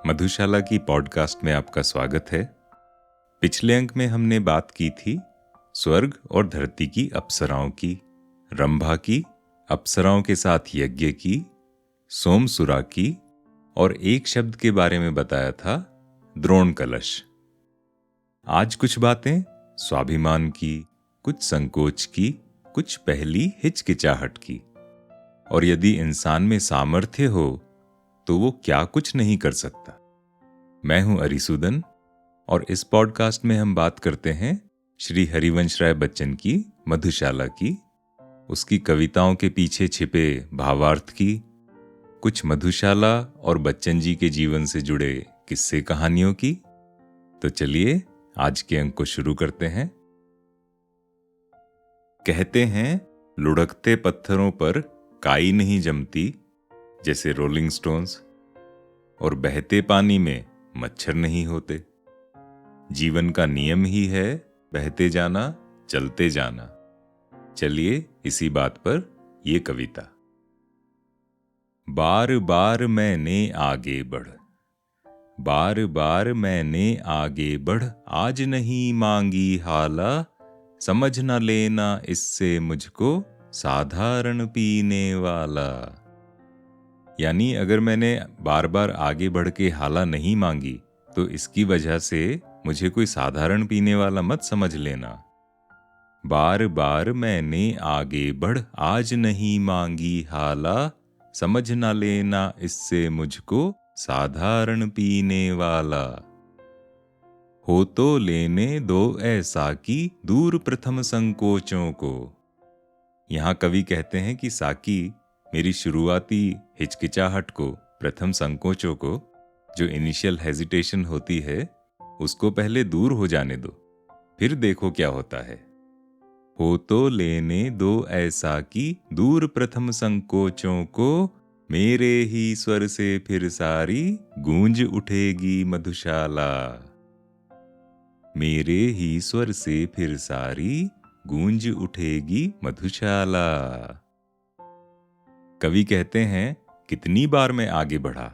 मधुशाला की पॉडकास्ट में आपका स्वागत है। पिछले अंक में हमने बात की थी स्वर्ग और धरती की अप्सराओं की, रंभा की, अप्सराओं के साथ यज्ञ की, सोमसुरा की और एक शब्द के बारे में बताया था, द्रोण कलश। आज कुछ बातें स्वाभिमान की, कुछ संकोच की, कुछ पहली हिचकिचाहट की। और यदि इंसान में सामर्थ्य हो तो वो क्या कुछ नहीं कर सकता। मैं हूं अरिसूदन और इस पॉडकास्ट में हम बात करते हैं श्री हरिवंश राय बच्चन की मधुशाला की, उसकी कविताओं के पीछे छिपे भावार्थ की, कुछ मधुशाला और बच्चन जी के जीवन से जुड़े किस्से कहानियों की। तो चलिए आज के अंक को शुरू करते हैं। कहते हैं लुढ़कते पत्थरों पर काई नहीं जमती, जैसे रोलिंग स्टोन्स, और बहते पानी में मच्छर नहीं होते। जीवन का नियम ही है बहते जाना, चलते जाना। चलिए इसी बात पर ये कविता। बार बार मैंने आगे बढ़, बार बार मैंने आगे बढ़, आज नहीं मांगी हाला, समझ न लेना इससे मुझको साधारण पीने वाला। यानी अगर मैंने बार बार आगे बढ़ के हाला नहीं मांगी तो इसकी वजह से मुझे कोई साधारण पीने वाला मत समझ लेना। बार बार मैंने आगे बढ़, आज नहीं मांगी हाला, समझ न लेना इससे मुझको साधारण पीने वाला। हो तो लेने दो ऐसा कि दूर प्रथम संकोचों को। यहाँ कवि कहते हैं कि साकी मेरी शुरुआती हिचकिचाहट को, प्रथम संकोचों को, जो इनिशियल हेजिटेशन होती है, उसको पहले दूर हो जाने दो, फिर देखो क्या होता है। हो तो लेने दो ऐसा कि दूर प्रथम संकोचों को, मेरे ही स्वर से फिर सारी गूंज उठेगी मधुशाला। मेरे ही स्वर से फिर सारी गूंज उठेगी मधुशाला। कवि कहते हैं कितनी बार मैं आगे बढ़ा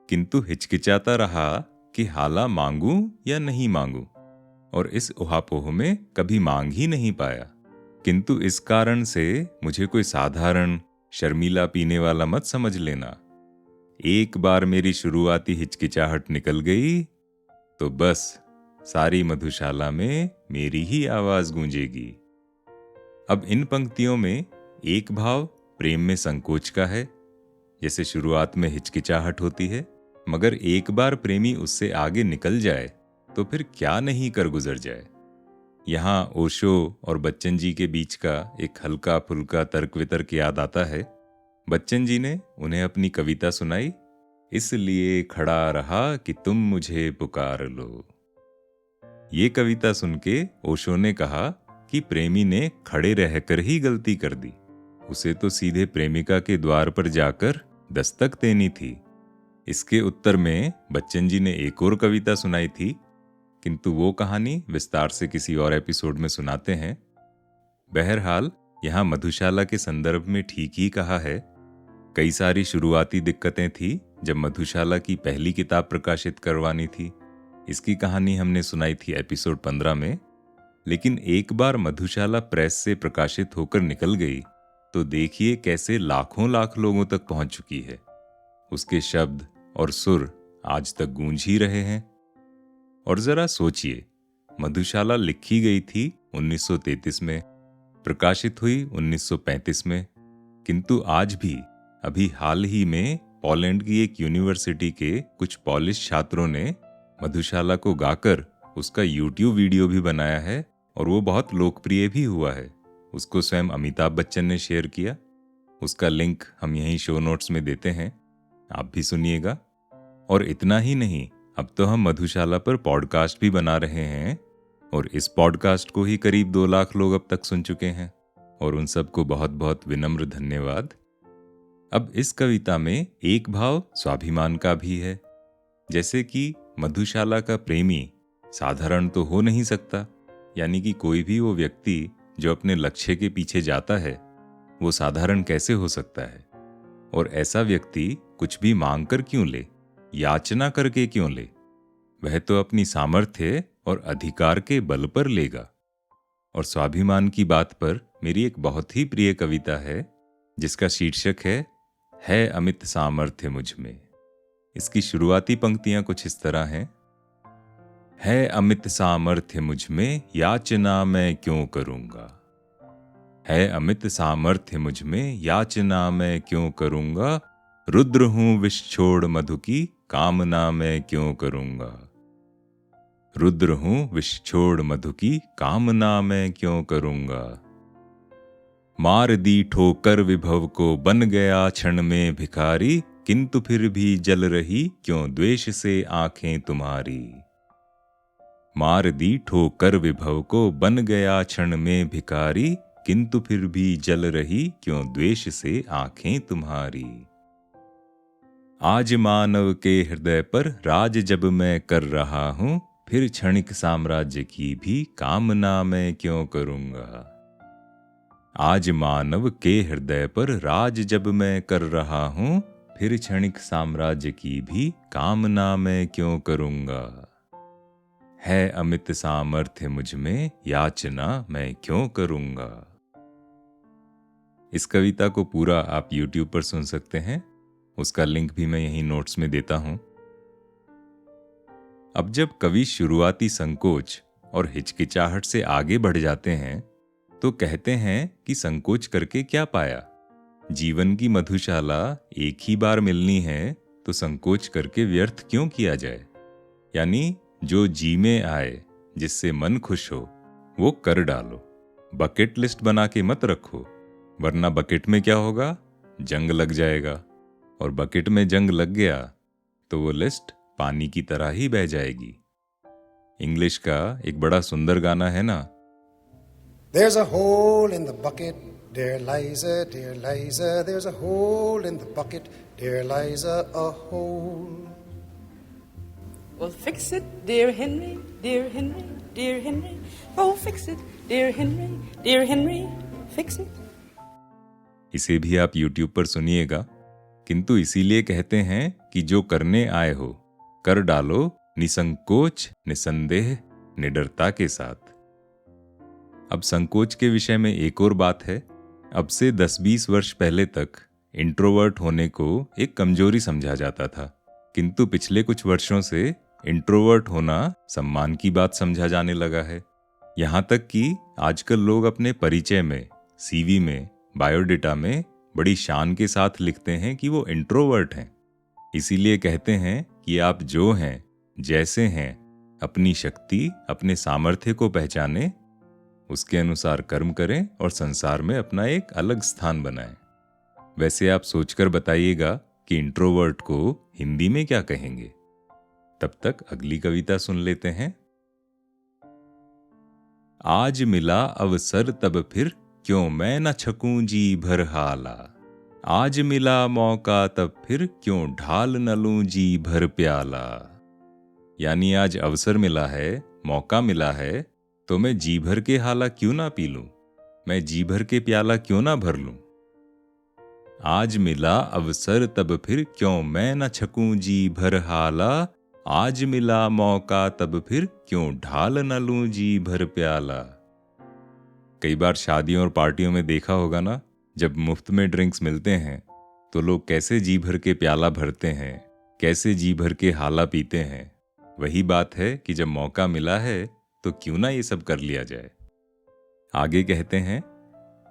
किंतु हिचकिचाता रहा कि हाला मांगूं या नहीं मांगूं, और इस उहापोह में कभी मांग ही नहीं पाया। किंतु इस कारण से मुझे कोई साधारण शर्मीला पीने वाला मत समझ लेना। एक बार मेरी शुरुआती हिचकिचाहट निकल गई तो बस सारी मधुशाला में मेरी ही आवाज गूंजेगी। अब इन पंक्तियों में एक भाव प्रेम में संकोच का है, जैसे शुरुआत में हिचकिचाहट होती है, मगर एक बार प्रेमी उससे आगे निकल जाए तो फिर क्या नहीं कर गुजर जाए। यहाँ ओशो और बच्चन जी के बीच का एक हल्का फुल्का तर्क वितर्क याद आता है। बच्चन जी ने उन्हें अपनी कविता सुनाई, इसलिए खड़ा रहा कि तुम मुझे पुकार लो। ये कविता सुन के ओशो ने कहा कि प्रेमी ने खड़े रहकर ही गलती कर दी, उसे तो सीधे प्रेमिका के द्वार पर जाकर दस्तक देनी थी। इसके उत्तर में बच्चन जी ने एक और कविता सुनाई थी, किंतु वो कहानी विस्तार से किसी और एपिसोड में सुनाते हैं। बहरहाल यहाँ मधुशाला के संदर्भ में ठीक ही कहा है। कई सारी शुरुआती दिक्कतें थी जब मधुशाला की पहली किताब प्रकाशित करवानी थी। इसकी कहानी हमने सुनाई थी एपिसोड 15 में। लेकिन एक बार मधुशाला प्रेस से प्रकाशित होकर निकल गई तो देखिए कैसे लाखों लाख लोगों तक पहुंच चुकी है। उसके शब्द और सुर आज तक गूंज ही रहे हैं। और जरा सोचिए, मधुशाला लिखी गई थी 1933 में, प्रकाशित हुई 1935 में, किंतु आज भी अभी हाल ही में पोलैंड की एक यूनिवर्सिटी के कुछ पॉलिश छात्रों ने मधुशाला को गाकर उसका यूट्यूब वीडियो भी बनाया है और वो बहुत लोकप्रिय भी हुआ है। उसको स्वयं अमिताभ बच्चन ने शेयर किया। उसका लिंक हम यहीं शो नोट्स में देते हैं, आप भी सुनिएगा। और इतना ही नहीं, अब तो हम मधुशाला पर पॉडकास्ट भी बना रहे हैं और इस पॉडकास्ट को ही करीब 2 लाख लोग अब तक सुन चुके हैं, और उन सबको बहुत बहुत विनम्र धन्यवाद। अब इस कविता में एक भाव स्वाभिमान का भी है, जैसे कि मधुशाला का प्रेमी साधारण तो हो नहीं सकता, यानी कि कोई भी वो व्यक्ति जो अपने लक्ष्य के पीछे जाता है वो साधारण कैसे हो सकता है। और ऐसा व्यक्ति कुछ भी मांग कर क्यों ले, याचना करके क्यों ले? वह तो अपनी सामर्थ्य और अधिकार के बल पर लेगा। और स्वाभिमान की बात पर मेरी एक बहुत ही प्रिय कविता है जिसका शीर्षक है अमित सामर्थ्य मुझ में। इसकी शुरुआती पंक्तियां कुछ इस तरह हैं। है अमित सामर्थ्य मुझ में, याचना मैं क्यों करूंगा। है अमित सामर्थ्य मुझ में, याचना मैं क्यों करूंगा। रुद्र हूं विष छोड़ मधु की, कामना मैं क्यों करूंगा। रुद्र हूं विष छोड़ मधु की, कामना मैं क्यों करूंगा। मार दी ठोकर विभव को, बन गया क्षण में भिखारी, किंतु फिर भी जल रही क्यों द्वेष से आंखें तुम्हारी। मार दी ठोकर विभव को, बन गया क्षण में भिखारी, किंतु फिर भी जल रही क्यों द्वेष से आंखें तुम्हारी। आज मानव के हृदय पर राज जब मैं कर रहा हूं, फिर क्षणिक साम्राज्य की भी कामना मैं क्यों करूंगा। आज मानव के हृदय पर राज जब मैं कर रहा हूं, फिर क्षणिक साम्राज्य की भी कामना मैं क्यों करूंगा। है अमित सामर्थ्य मुझ में, याचना मैं क्यों करूंगा। इस कविता को पूरा आप YouTube पर सुन सकते हैं। उसका लिंक भी मैं यहीं नोट्स में देता हूं। अब जब कवि शुरुआती संकोच और हिचकिचाहट से आगे बढ़ जाते हैं तो कहते हैं कि संकोच करके क्या पाया। जीवन की मधुशाला एक ही बार मिलनी है तो संकोच करके व्यर्थ क्यों किया जाए। यानी जो जी में आए, जिससे मन खुश हो, वो कर डालो। बकेट लिस्ट बना के मत रखो, वरना बकेट में क्या होगा, जंग लग जाएगा। और बकेट में जंग लग गया तो वो लिस्ट पानी की तरह ही बह जाएगी। इंग्लिश का एक बड़ा सुंदर गाना है ना, There's a hole in the bucket, dear Liza, dear Liza. There's a hole in the bucket, dear Liza, a hole. Well, fix it, dear Henry, dear Henry, dear Henry. Oh, fix it, dear Henry, dear Henry, fix it. इसे भी आप YouTube पर सुनिएगा। किंतु इसीलिए कहते हैं कि जो करने आए हो कर डालो, निसंकोच, निसंदेह, निडरता के साथ। अब संकोच के विषय में एक और बात है। अब से 10-20 वर्ष पहले तक इंट्रोवर्ट होने को एक कमजोरी समझा जाता था, किंतु पिछले कुछ वर्षों से इंट्रोवर्ट होना सम्मान की बात समझा जाने लगा है। यहां तक कि आजकल लोग अपने परिचय में, CV में, बायोडेटा में बड़ी शान के साथ लिखते हैं कि वो इंट्रोवर्ट हैं। इसीलिए कहते हैं कि आप जो हैं, जैसे हैं, अपनी शक्ति, अपने सामर्थ्य को पहचानें, उसके अनुसार कर्म करें और संसार में अपना एक अलग स्थान बनाएं। वैसे आप सोचकर बताइएगा कि इंट्रोवर्ट को हिंदी में क्या कहेंगे। तब तक अगली कविता सुन लेते हैं। आज मिला अवसर तब फिर, क्यों मैं न छकूं जी भर हाला। आज मिला मौका तब फिर, क्यों ढाल न लूं जी भर प्याला। यानी आज अवसर मिला है, मौका मिला है, तो मैं जी भर के हाला क्यों ना पी लूं, मैं जी भर के प्याला क्यों ना भर लूं। आज मिला अवसर तब फिर, क्यों मैं न छकूं जी भर हाला। आज मिला मौका तब फिर, क्यों ढाल न लूं जी भर प्याला। कई बार शादियों और पार्टियों में देखा होगा ना, जब मुफ्त में ड्रिंक्स मिलते हैं तो लोग कैसे जी भर के प्याला भरते हैं, कैसे जी भर के हाला पीते हैं। वही बात है कि जब मौका मिला है तो क्यों ना ये सब कर लिया जाए। आगे कहते हैं,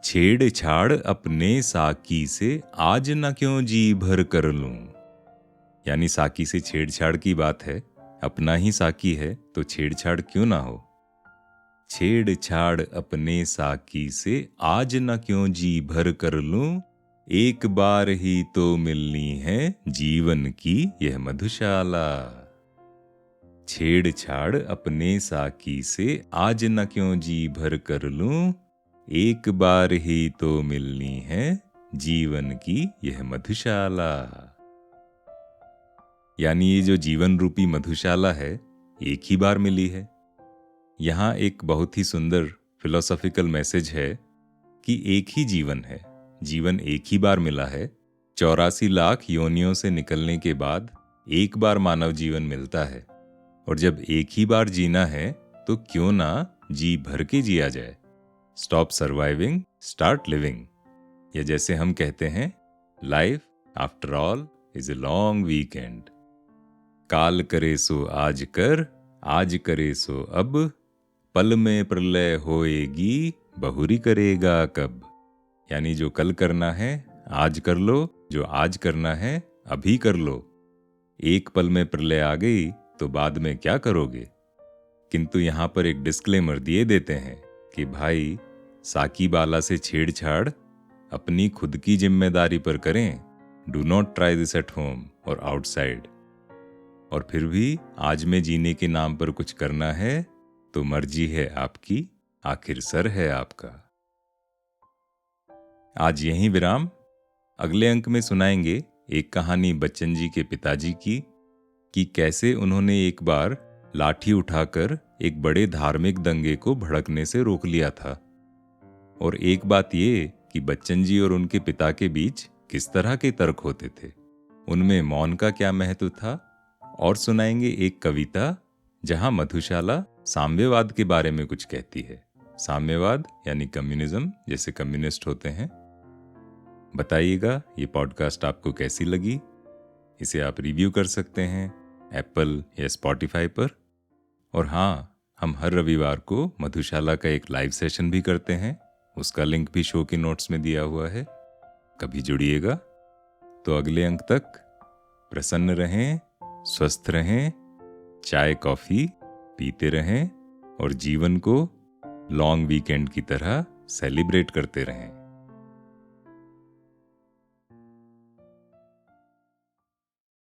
छेड़छाड़ अपने साकी से, आज न क्यों जी भर कर लूं। यानी साकी से छेड़छाड़ की बात है, अपना ही साकी है तो छेड़छाड़ क्यों ना हो। छेड़छाड़ अपने साकी से, आज न क्यों जी भर कर लूं। एक बार ही तो मिलनी है जीवन की यह मधुशाला। छेड़छाड़ अपने साकी से, आज न क्यों जी भर कर लूं। एक बार ही तो मिलनी है जीवन की यह मधुशाला। यानी ये जो जीवन रूपी मधुशाला है, एक ही बार मिली है। यहाँ एक बहुत ही सुंदर फिलोसॉफिकल मैसेज है कि एक ही जीवन है, जीवन एक ही बार मिला है। 84 लाख योनियों से निकलने के बाद एक बार मानव जीवन मिलता है, और जब एक ही बार जीना है तो क्यों ना जी भर के जिया जाए। Stop surviving, start living. या जैसे हम कहते हैं, life after all is a long weekend. काल करे सो आज कर, आज करे सो अब, पल में प्रलय होएगी, बहुरी करेगा कब। यानी जो कल करना है आज कर लो, जो आज करना है अभी कर लो। एक पल में प्रलय आ गई तो बाद में क्या करोगे। किंतु यहां पर एक डिस्क्लेमर दिए देते हैं कि भाई, साकी बाला से छेड़छाड़ अपनी खुद की जिम्मेदारी पर करें। Do not try this at home और आउटसाइड। और फिर भी आज में जीने के नाम पर कुछ करना है तो मर्जी है आपकी, आखिर सर है आपका। आज यहीं विराम। अगले अंक में सुनाएंगे एक कहानी बच्चन जी के पिताजी की, कि कैसे उन्होंने एक बार लाठी उठाकर एक बड़े धार्मिक दंगे को भड़कने से रोक लिया था। और एक बात ये कि बच्चन जी और उनके पिता के बीच किस तरह के तर्क होते थे, उनमें मौन का क्या महत्व था। और सुनाएंगे एक कविता जहां मधुशाला साम्यवाद के बारे में कुछ कहती है। साम्यवाद यानी कम्युनिज्म, जैसे कम्युनिस्ट होते हैं। बताइएगा ये पॉडकास्ट आपको कैसी लगी। इसे आप रिव्यू कर सकते हैं एप्पल या स्पॉटिफाई पर। और हाँ, हम हर रविवार को मधुशाला का एक लाइव सेशन भी करते हैं, उसका लिंक भी शो के नोट्स में दिया हुआ है। कभी जुड़िएगा। तो अगले अंक तक प्रसन्न रहें, स्वस्थ रहें, चाय कॉफी पीते रहें और जीवन को लॉन्ग वीकेंड की तरह सेलिब्रेट करते रहें।